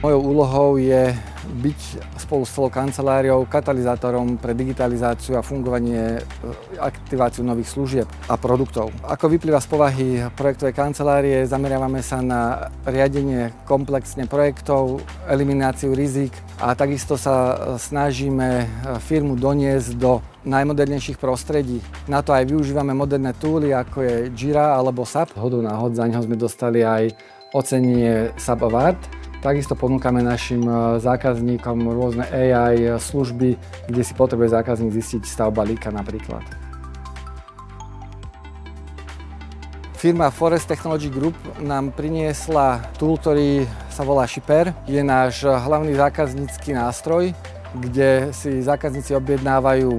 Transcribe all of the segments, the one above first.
Mojou úlohou je byť spolu s celou kanceláriou katalizátorom pre digitalizáciu a fungovanie, aktiváciu nových služieb a produktov. Ako vyplýva z povahy projektovej kancelárie, zameriavame sa na riadenie komplexne projektov, elimináciu rizik a takisto sa snažíme firmu doniesť do najmodernejších prostredí. Na to aj využívame moderné túly, ako je Jira alebo SAP. Hodou náhod za neho sme dostali aj ocenenie SAP Award. Takisto ponúkame našim zákazníkom rôzne AI služby, kde si potrebuje zákazník zistiť stav balíka napríklad. Firma Forest Technology Group nám priniesla tool, ktorý sa volá Shipper. Je náš hlavný zákaznícky nástroj, kde si zákazníci objednávajú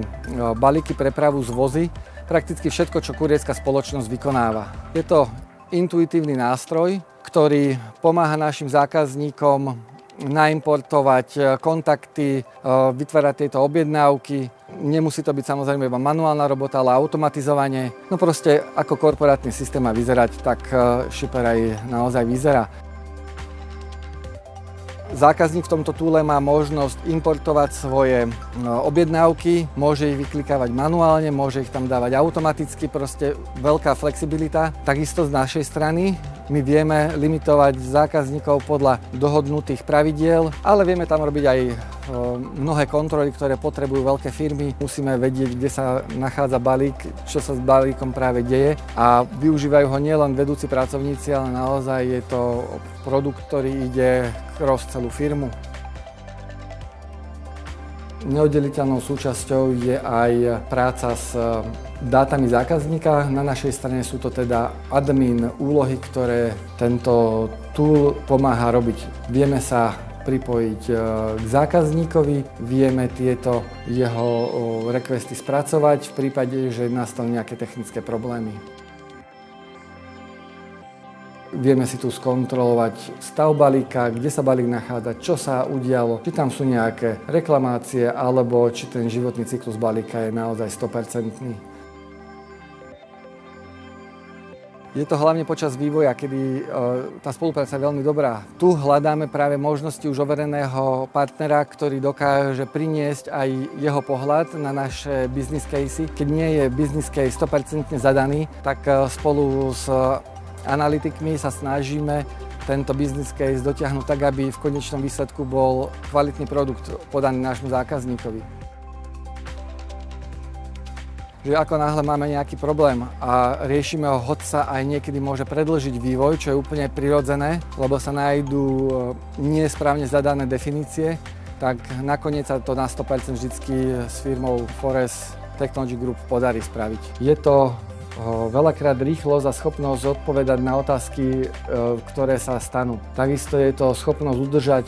balíky, prepravu z vozy, prakticky všetko, čo kurierská spoločnosť vykonáva. Je to intuitívny nástroj, ktorý pomáha našim zákazníkom naimportovať kontakty, vytvárať tieto objednávky. Nemusí to byť samozrejme iba manuálna robota, ale automatizovanie. No proste ako korporátny systém má vyzerať, tak Shipper aj naozaj vyzerá. Zákazník v tomto túle má možnosť importovať svoje objednávky, môže ich vyklikávať manuálne, môže ich tam dávať automaticky, proste veľká flexibilita. Takisto z našej strany my vieme limitovať zákazníkov podľa dohodnutých pravidiel, ale vieme tam robiť aj mnohé kontroly, ktoré potrebujú veľké firmy. Musíme vedieť, kde sa nachádza balík, čo sa s balíkom práve deje a využívajú ho nielen vedúci pracovníci, ale naozaj je to produkt, ktorý ide cross celú firmu. Neoddeliteľnou súčasťou je aj práca s dátami zákazníka. Na našej strane sú to teda admin úlohy, ktoré tento tool pomáha robiť. Vieme sa pripojiť k zákazníkovi, vieme tieto jeho requesty spracovať v prípade, že nastanú nejaké technické problémy. Vieme si tu skontrolovať stav balíka, kde sa balík nachádza, čo sa udialo, či tam sú nejaké reklamácie, alebo či ten životný cyklus balíka je naozaj 100%. Je to hlavne počas vývoja, kedy tá spolupráca je veľmi dobrá. Tu hľadáme práve možnosti už overeného partnera, ktorý dokáže priniesť aj jeho pohľad na naše business casey. Keď nie je business case 100% zadaný, tak spolu s analytikmi sa snažíme tento business case dotiahnuť tak, aby v konečnom výsledku bol kvalitný produkt podaný nášmu zákazníkovi. Že ako náhle máme nejaký problém a riešime ho, hoď sa aj niekedy môže predĺžiť vývoj, čo je úplne prirodzené, lebo sa nájdú nesprávne zadané definície, tak nakoniec sa to na 100% vždycky s firmou Forest Technology Group podarí spraviť. Je to veľakrát rýchlosť a schopnosť odpovedať na otázky, ktoré sa stanú. Takisto je to schopnosť udržať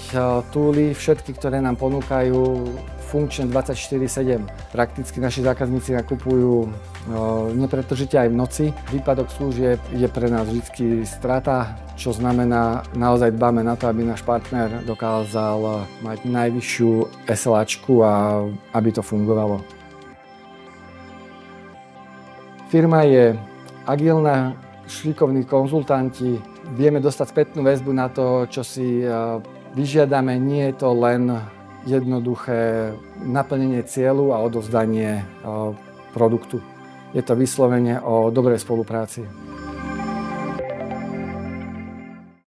túly, všetky, ktoré nám ponúkajú funkčne 24/7. Prakticky naši zákazníci nakupujú nepretržite aj v noci. Výpadok služieb je pre nás vždy strata, čo znamená, naozaj dbáme na to, aby náš partner dokázal mať najvyššiu SLAčku a aby to fungovalo. Firma je agilná, šikovní konzultanti, vieme dostať spätnú väzbu na to, čo si vyžiadame. Nie je to len jednoduché naplnenie cieľu a odovzdanie produktu. Je to vyslovene o dobrej spolupráci.